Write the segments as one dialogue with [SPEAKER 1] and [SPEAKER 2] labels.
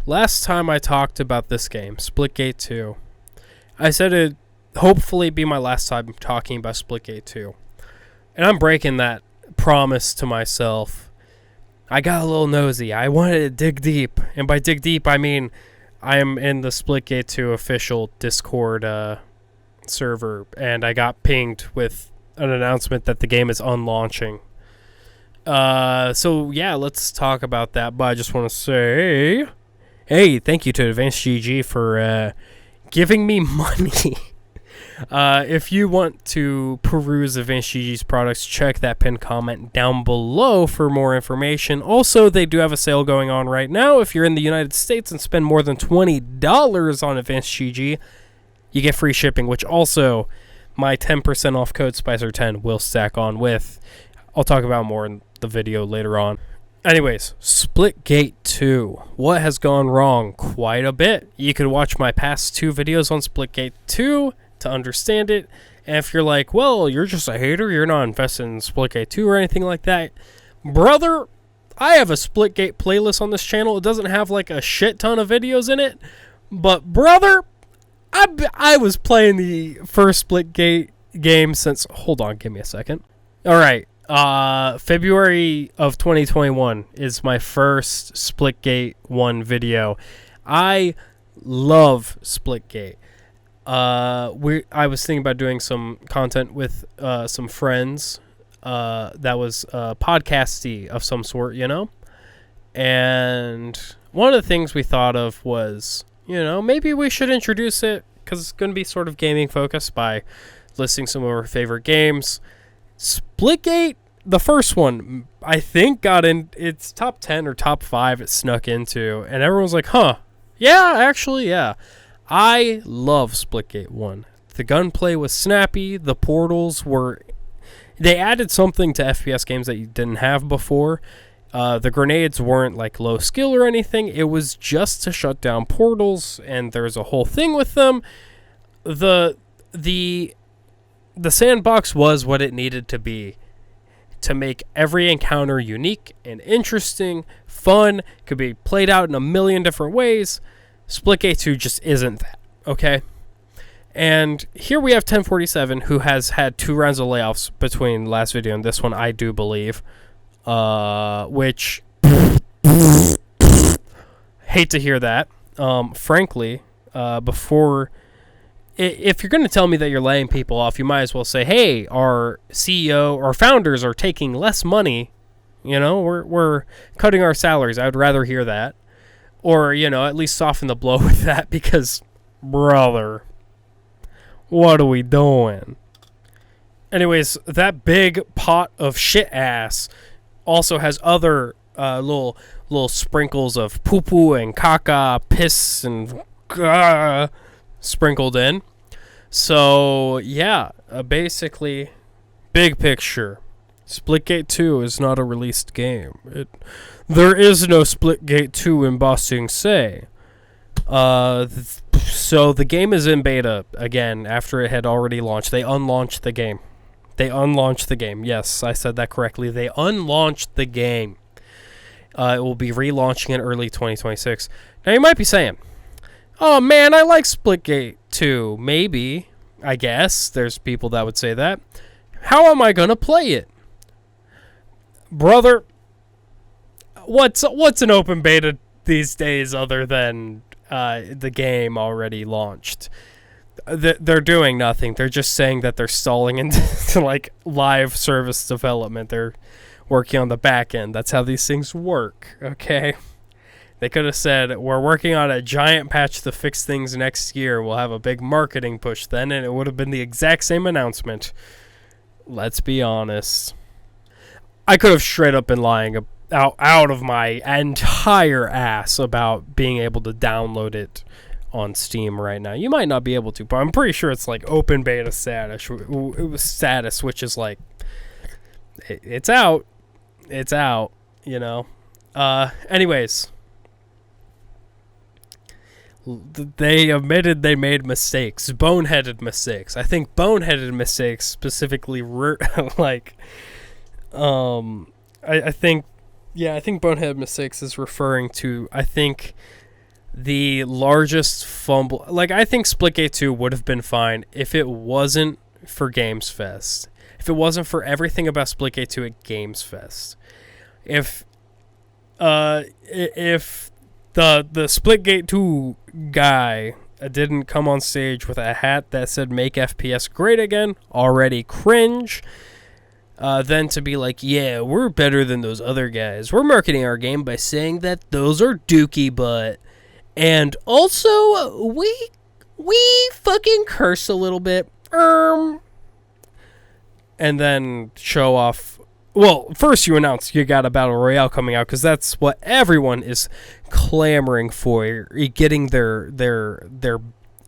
[SPEAKER 1] last time I talked about this game, Splitgate 2, I said it'd hopefully be my last time talking about Splitgate 2. And I'm breaking that promise to myself. I got a little nosy. I wanted to dig deep. And by dig deep, I mean I am in the Splitgate 2 official Discord server, and I got pinged with an announcement that the game is unlaunching. So yeah, let's talk about that. But I just want to say, hey, thank you to Advanced GG for giving me money. If you want to peruse Advanced GG's products, check that pinned comment down below for more information. Also, they do have a sale going on right now. If you're in the United States and spend more than $20 on Advanced GG, you get free shipping, which also my 10% off code Spycer10 will stack on with. I'll talk about more in the video later on. Anyways, Splitgate 2. What has gone wrong? Quite a bit. You could watch my past 2 videos on Splitgate 2 to understand it. And if you're like, well, you're just a hater, you're not invested in Splitgate 2 or anything like that, brother, I have a Splitgate playlist on this channel. It doesn't have like a shit ton of videos in it, but brother, I was playing the first Splitgate game since, hold on, give me a second. All right, February of 2021 is my first Splitgate 1 video. I love Splitgate. I was thinking about doing some content with some friends that was podcasty of some sort, you know? And one of the things we thought of was, you know, maybe we should introduce it because it's going to be sort of gaming focused by listing some of our favorite games. Splitgate, the first one, I think got in its top 10 or top 5 it snuck into, and everyone's like, huh, yeah, actually, yeah. I love Splitgate 1. The gunplay was snappy, the portals were... They added something to FPS games that you didn't have before. The grenades weren't like low skill or anything. It was just to shut down portals, and there's a whole thing with them. The sandbox was what it needed to be to make every encounter unique and interesting, fun, could be played out in a million different ways. Splitgate 2 just isn't that, okay? And here we have 1047, who has had 2 rounds of layoffs between last video and this one, I do believe. Which, hate to hear that. Frankly, before... If you're going to tell me that you're laying people off, you might as well say, hey, our CEO, our founders are taking less money. You know, we're cutting our salaries. I would rather hear that. Or, you know, at least soften the blow with that because, brother, what are we doing? Anyways, that big pot of shit ass also has other little sprinkles of poo-poo and caca, piss, and sprinkled in. So, yeah, basically, big picture. Splitgate 2 is not a released game. There is no Splitgate 2 in Ba Sing Se. So the game is in beta again after it had already launched. They unlaunched the game. Yes, I said that correctly. They unlaunched the game. It will be relaunching in early 2026. Now you might be saying, oh man, I like Splitgate 2. Maybe, I guess. There's people that would say that. How am I going to play it? Brother, what's an open beta these days other than the game already launched? They're doing nothing. They're just saying that they're stalling into like live service development. They're working on the back end. That's how these things work, okay? They could have said, we're working on a giant patch to fix things next year. We'll have a big marketing push then, and it would have been the exact same announcement. Let's be honest. I could have straight up been lying out of my entire ass about being able to download it on Steam right now. You might not be able to, but I'm pretty sure it's like open beta status. It was status, which is like, it's out. It's out, you know. Anyways, they admitted they made mistakes, boneheaded mistakes. I think boneheaded mistakes specifically, like, I think boneheaded mistakes is referring to, I think, the largest fumble. Like, I think Splitgate 2 would have been fine if it wasn't for Games Fest. If it wasn't for everything about Splitgate 2 at Games Fest. If the Splitgate 2 guy didn't come on stage with a hat that said "Make FPS Great Again," already cringe. Then to be like, yeah, we're better than those other guys. We're marketing our game by saying that those are dookie butt. And also, we fucking curse a little bit. And then show off. Well, first you announce you got a Battle Royale coming out, because that's what everyone is clamoring for. Getting their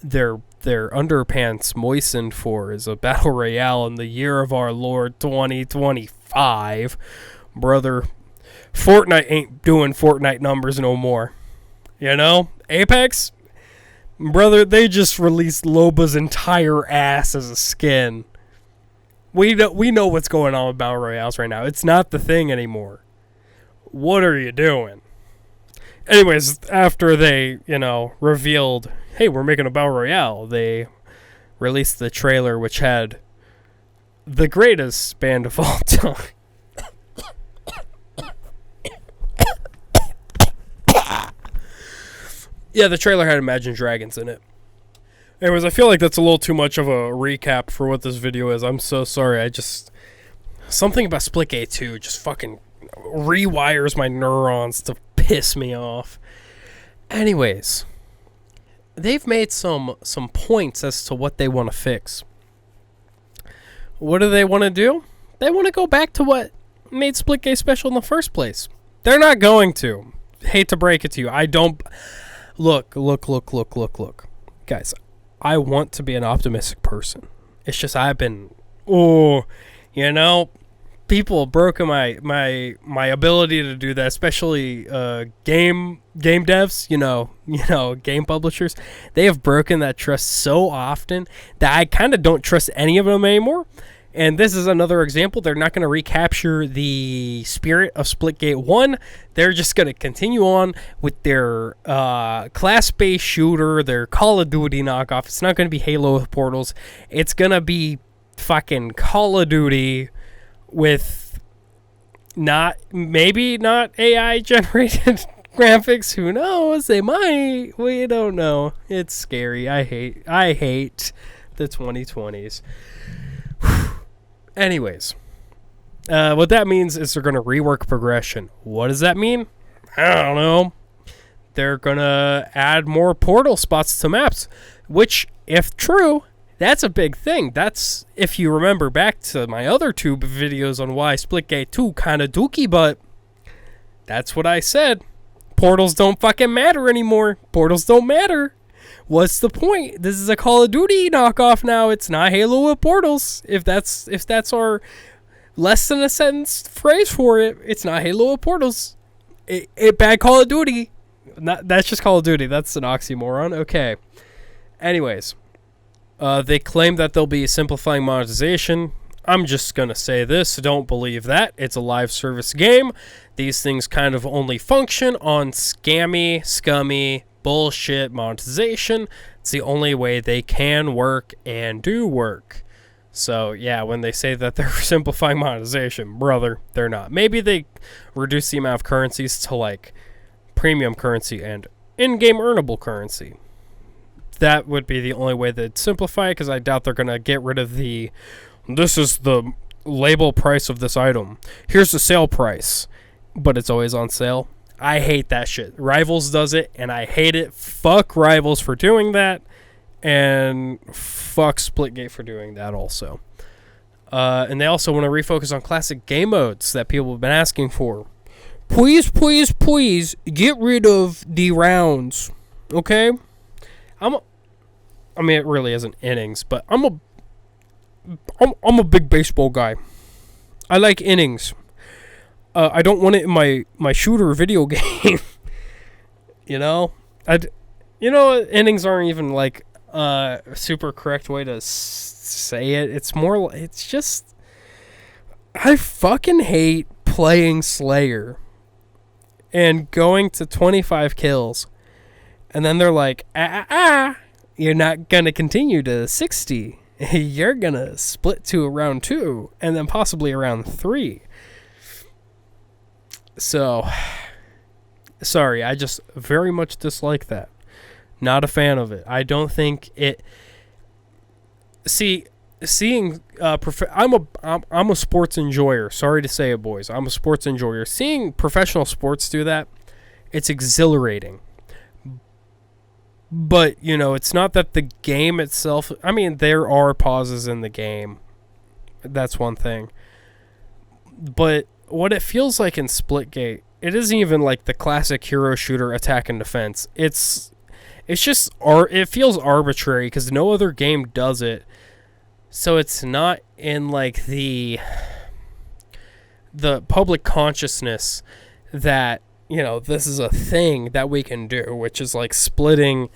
[SPEAKER 1] underpants moistened for is a Battle Royale in the year of our Lord 2025. Brother, Fortnite ain't doing Fortnite numbers no more. You know? Apex? Brother, they just released Loba's entire ass as a skin. We know what's going on with Battle Royales right now. It's not the thing anymore. What are you doing? Anyways, after they, revealed, hey, we're making a Battle Royale, they released the trailer, which had the greatest band of all time. Yeah, the trailer had Imagine Dragons in it. Anyways, I feel like that's a little too much of a recap for what this video is. I'm so sorry. Something about Splitgate 2 just fucking rewires my neurons to piss me off. Anyways, they've made some points as to what they want to fix. What do they want to do? They want to go back to what made Splitgate special in the first place. They're not going to. Hate to break it to you. I don't... Look. Guys, I want to be an optimistic person. It's just I've been... people have broken my ability to do that, especially game devs, game publishers. They have broken that trust so often that I kind of don't trust any of them anymore. And this is another example. They're not going to recapture the spirit of Splitgate 1. They're just going to continue on with their class-based shooter, their Call of Duty knockoff. It's not going to be Halo with portals. It's going to be fucking Call of Duty with maybe not AI-generated graphics. Who knows? They might. We don't know. It's scary. I hate the 2020s. Anyways, what that means is they're going to rework progression. What does that mean? I don't know. They're going to add more portal spots to maps, which, if true, that's a big thing. That's, if you remember back to my other two videos on why Splitgate 2 kind of dookie, but that's what I said. Portals don't fucking matter anymore. Portals don't matter. What's the point? This is a Call of Duty knockoff now. It's not Halo with portals. If that's our less than a sentence phrase for it, it's not Halo with portals. Bad Call of Duty. That's just Call of Duty. That's an oxymoron. Okay. Anyways, they claim that they'll be simplifying monetization. I'm just going to say this. Don't believe that. It's a live service game. These things kind of only function on scummy, bullshit monetization. It's the only way they can work and do work. So, yeah, when they say that they're simplifying monetization, brother, they're not. Maybe they reduce the amount of currencies to, like, premium currency and in-game earnable currency. That would be the only way they'd simplify it, because I doubt they're going to get rid of this is the label price of this item. Here's the sale price. But it's always on sale. I hate that shit. Rivals does it, and I hate it. Fuck Rivals for doing that, and fuck Splitgate for doing that also. And they also want to refocus on classic game modes that people have been asking for. Please, please, please, get rid of the rounds, okay? It really isn't innings, but I'm a big baseball guy. I like innings. I don't want it in my shooter video game. Innings aren't even like a super correct way to say it. It's just, I fucking hate playing Slayer and going to 25 kills And then they're like, you're not going to continue to 60. You're going to split to a round 2 and then possibly a round 3. So, sorry, I just very much dislike that. Not a fan of it. I don't think it... Seeing I'm a sports enjoyer. Sorry to say it, boys. I'm a sports enjoyer. Seeing professional sports do that, it's exhilarating. But, it's not that the game itself... I mean, there are pauses in the game. That's one thing. But what it feels like in Splitgate, it isn't even like the classic hero shooter attack and defense. It's just... It feels arbitrary because no other game does it. So it's not in like the public consciousness that, this is a thing that we can do, which is like splitting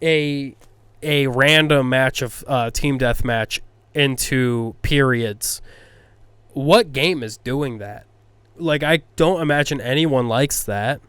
[SPEAKER 1] a random match of team deathmatch into periods. What game is doing that? Like, I don't imagine anyone likes that.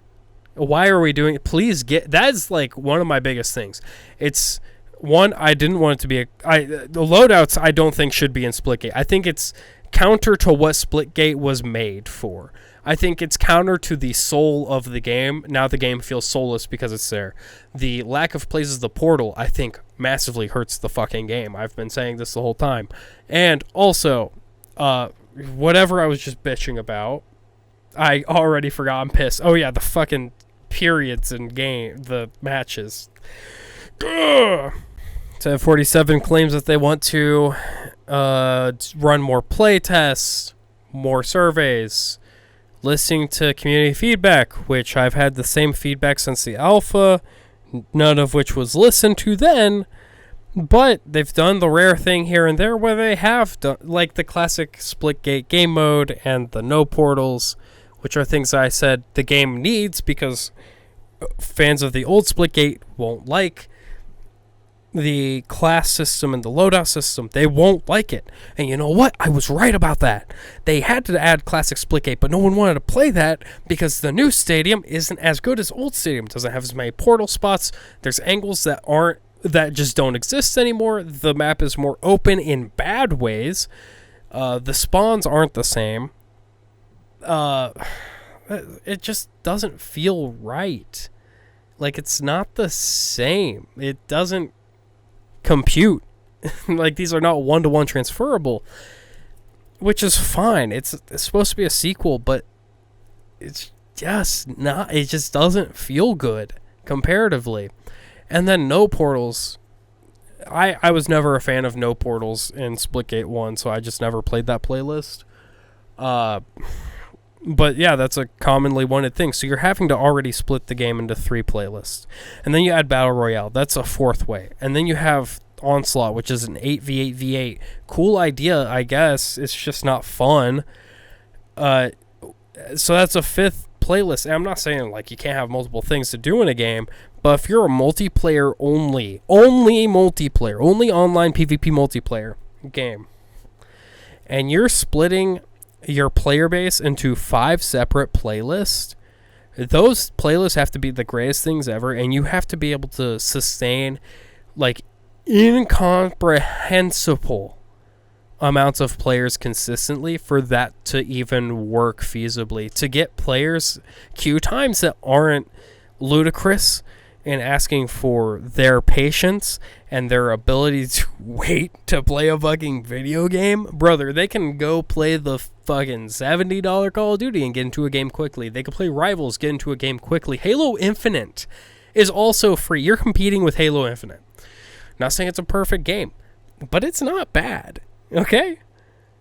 [SPEAKER 1] Why are we doing it? Please that's like one of my biggest things. It's one, I didn't want it to be the loadouts I don't think should be in Splitgate. I think it's counter to what Splitgate was made for. I think it's counter to the soul of the game. Now the game feels soulless because it's there. The lack of places the portal, I think, massively hurts the fucking game. I've been saying this the whole time. And also, whatever I was just bitching about, I already forgot. I'm pissed. Oh yeah, the fucking periods in game, the matches. Ugh. 47 claims that they want to run more play tests, more surveys, listening to community feedback, which I've had the same feedback since the alpha, none of which was listened to then, but they've done the rare thing here and there where they have done, like the classic Splitgate game mode and the no portals, which are things I said the game needs because fans of the old Splitgate won't like. The class system and the loadout system, they won't like it. And you know what? I was right about that. They had to add classic Splitgate, but no one wanted to play that because the new stadium isn't as good as old stadium. It doesn't have as many portal spots. There's angles that just don't exist anymore. The map is more open in bad ways. The spawns aren't the same. It just doesn't feel right. Like, it's not the same. It doesn't compute. Like, these are not one-to-one transferable, which is fine. It's supposed to be a sequel, but it's just not. It just doesn't feel good comparatively. And then no portals. I was never a fan of no portals in Splitgate 1, so I just never played that playlist. But yeah, that's a commonly wanted thing. So you're having to already split the game into 3 playlists. And then you add Battle Royale. That's a 4th way. And then you have Onslaught, which is an 8v8v8. Cool idea, I guess. It's just not fun. So that's a 5th playlist. And I'm not saying like you can't have multiple things to do in a game, but if you're a multiplayer only multiplayer, only online PvP multiplayer game, and you're splitting your player base into 5 separate playlists, those playlists have to be the greatest things ever, and you have to be able to sustain like incomprehensible amounts of players consistently for that to even work feasibly, to get players queue times that aren't ludicrous and asking for their patience and their ability to wait to play a fucking video game. Brother, they can go play the fucking $70 Call of Duty and get into a game quickly. They can play Rivals, get into a game quickly. Halo Infinite is also free. You're competing with Halo Infinite. Not saying it's a perfect game, but it's not bad. Okay?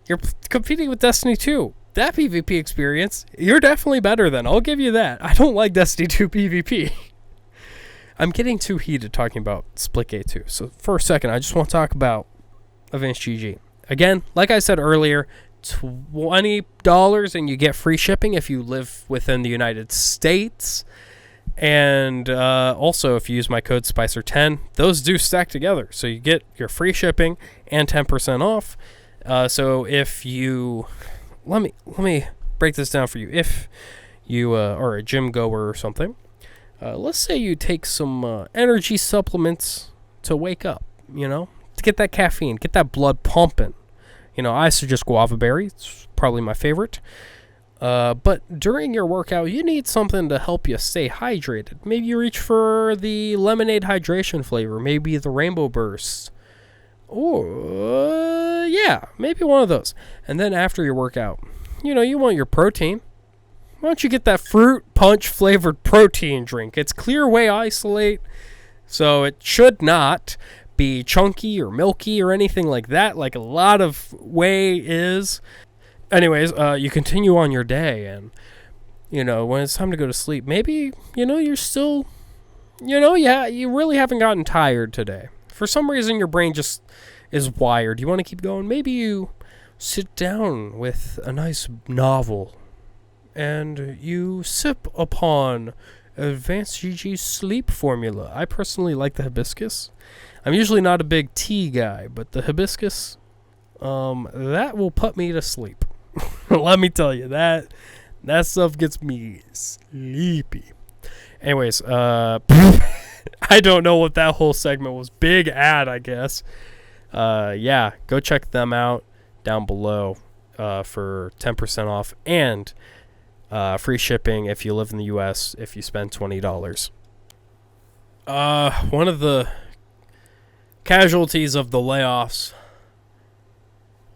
[SPEAKER 1] You're competing with Destiny 2. That PvP experience, you're definitely better than. I'll give you that. I don't like Destiny 2 PvP. I'm getting too heated talking about Splitgate 2. So for a second, I just want to talk about Advanced GG. Again, like I said earlier, $20 and you get free shipping if you live within the United States. And also, if you use my code Spycer10, those do stack together. So you get your free shipping and 10% off. So if you... Let me break this down for you. If you are a gym goer or something, let's say you take some energy supplements to wake up, to get that caffeine, get that blood pumping. I suggest guava berry. It's probably my favorite. But during your workout, you need something to help you stay hydrated. Maybe you reach for the lemonade hydration flavor, maybe the rainbow burst. Or, maybe one of those. And then after your workout, you want your protein. Why don't you get that fruit punch flavored protein drink? It's clear whey isolate, so it should not be chunky or milky or anything like that, like a lot of whey is. Anyways, you continue on your day, and when it's time to go to sleep, maybe you're still, you really haven't gotten tired today. For some reason, your brain just is wired. You want to keep going. Maybe you sit down with a nice novel, and you sip upon Advanced GG's sleep formula. I personally like the hibiscus. I'm usually not a big tea guy, but the hibiscus, that will put me to sleep. Let me tell you, that stuff gets me sleepy. Anyways, I don't know what that whole segment was. Big ad, I guess. Go check them out down below for 10% off and free shipping if you live in the U.S. if you spend $20. One of the casualties of the layoffs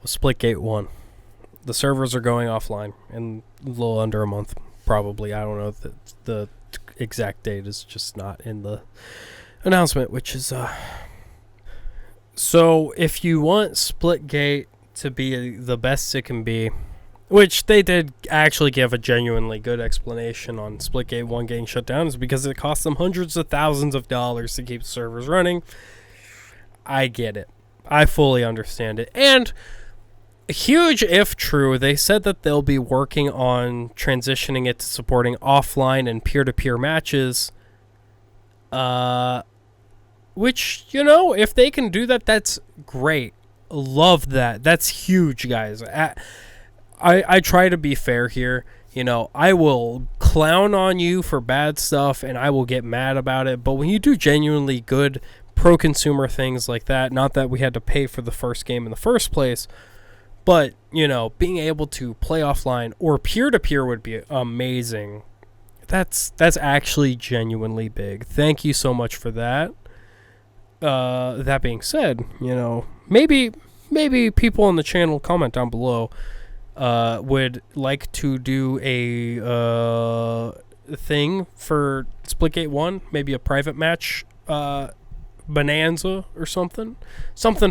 [SPEAKER 1] was Splitgate 1. The servers are going offline in a little under a month, probably. I don't know. The exact date is just not in the announcement, which is... So, if you want Splitgate to be the best it can be, which they did actually give a genuinely good explanation on Splitgate 1 getting shut down, is because it cost them hundreds of thousands of dollars to keep the servers running. I get it. I fully understand it. And huge if true, they said that they'll be working on transitioning it to supporting offline and peer-to-peer matches. Which, if they can do that, that's great. Love that. That's huge, guys. I try to be fair here. I will clown on you for bad stuff, and I will get mad about it. But when you do genuinely good pro-consumer things like that, not that we had to pay for the first game in the first place, but, being able to play offline or peer-to-peer would be amazing. That's actually genuinely big. Thank you so much for that. That being said, maybe people on the channel, comment down below, would like to do a thing for Splitgate 1, maybe a private match bonanza or something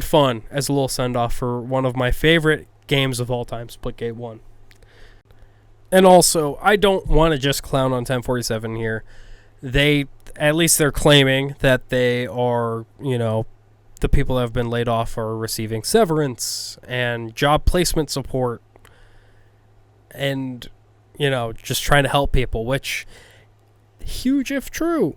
[SPEAKER 1] fun as a little send-off for one of my favorite games of all time, Splitgate 1. And also, I don't want to just clown on 1047 here. At least they're claiming that they are, the people that have been laid off are receiving severance and job placement support and, just trying to help people, which, huge if true,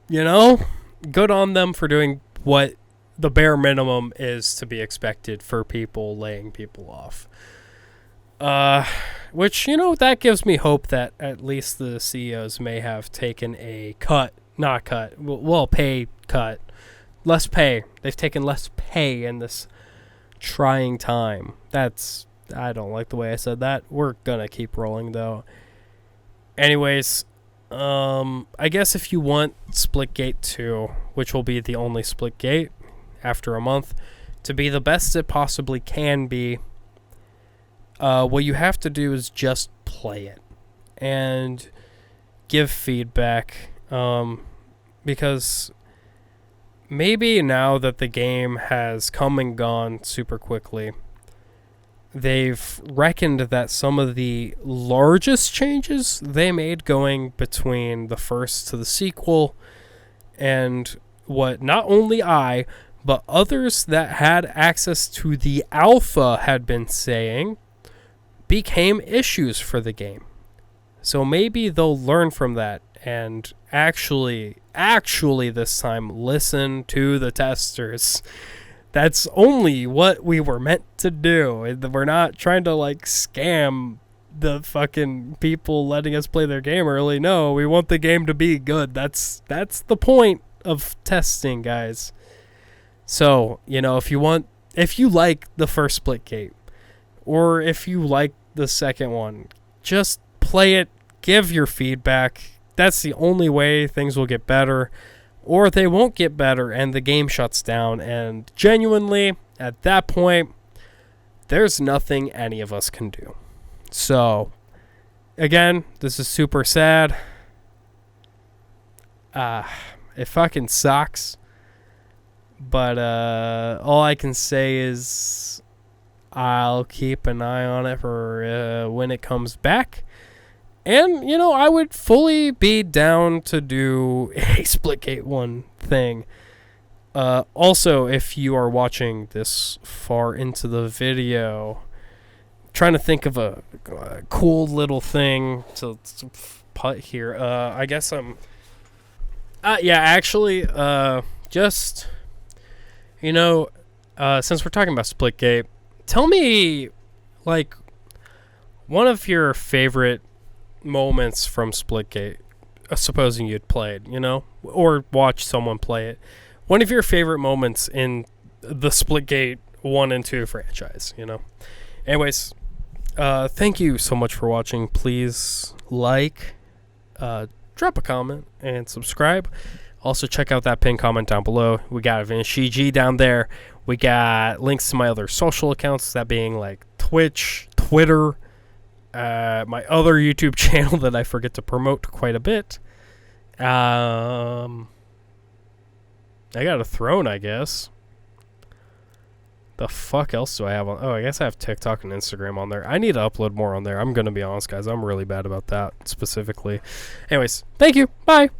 [SPEAKER 1] good on them for doing what the bare minimum is to be expected for people laying people off. Which, that gives me hope that at least the CEOs may have taken a pay cut. Less pay. They've taken less pay in this trying time. I don't like the way I said that. We're gonna keep rolling, though. Anyways, I guess if you want Splitgate 2, which will be the only Splitgate after a month, to be the best it possibly can be, what you have to do is just play it and give feedback, because maybe now that the game has come and gone super quickly, they've reckoned that some of the largest changes they made going between the first to the sequel, and what not only I, but others that had access to the alpha had been saying, became issues for the game. So maybe they'll learn from that and actually this time listen to the testers. That's only what we were meant to do. We're not trying to scam the fucking people letting us play their game early. No, we want the game to be good. That's the point of testing, guys. So, if you like the first Splitgate, or if you like the second one, just play it, give your feedback. That's the only way things will get better, or they won't get better and the game shuts down. And genuinely, at that point, there's nothing any of us can do. So, again, this is super sad. It fucking sucks. But all I can say is I'll keep an eye on it for when it comes back. And, I would fully be down to do a Splitgate 1 thing. Also, if you are watching this far into the video, trying to think of a cool little thing to put here. I guess I'm... just... since we're talking about Splitgate, tell me, one of your favorite moments from Splitgate, supposing you'd played, or watched someone play it. One of your favorite moments in the Splitgate 1 and 2 franchise, Anyways, thank you so much for watching. Please drop a comment, and subscribe. Also, check out that pinned comment down below. We got phsyop down there. We got links to my other social accounts, that being Twitch, Twitter, my other YouTube channel that I forget to promote quite a bit. I got a throne, I guess. The fuck else do I have on? Oh, I guess I have TikTok and Instagram on there. I need to upload more on there. I'm going to be honest, guys. I'm really bad about that specifically. Anyways, thank you. Bye.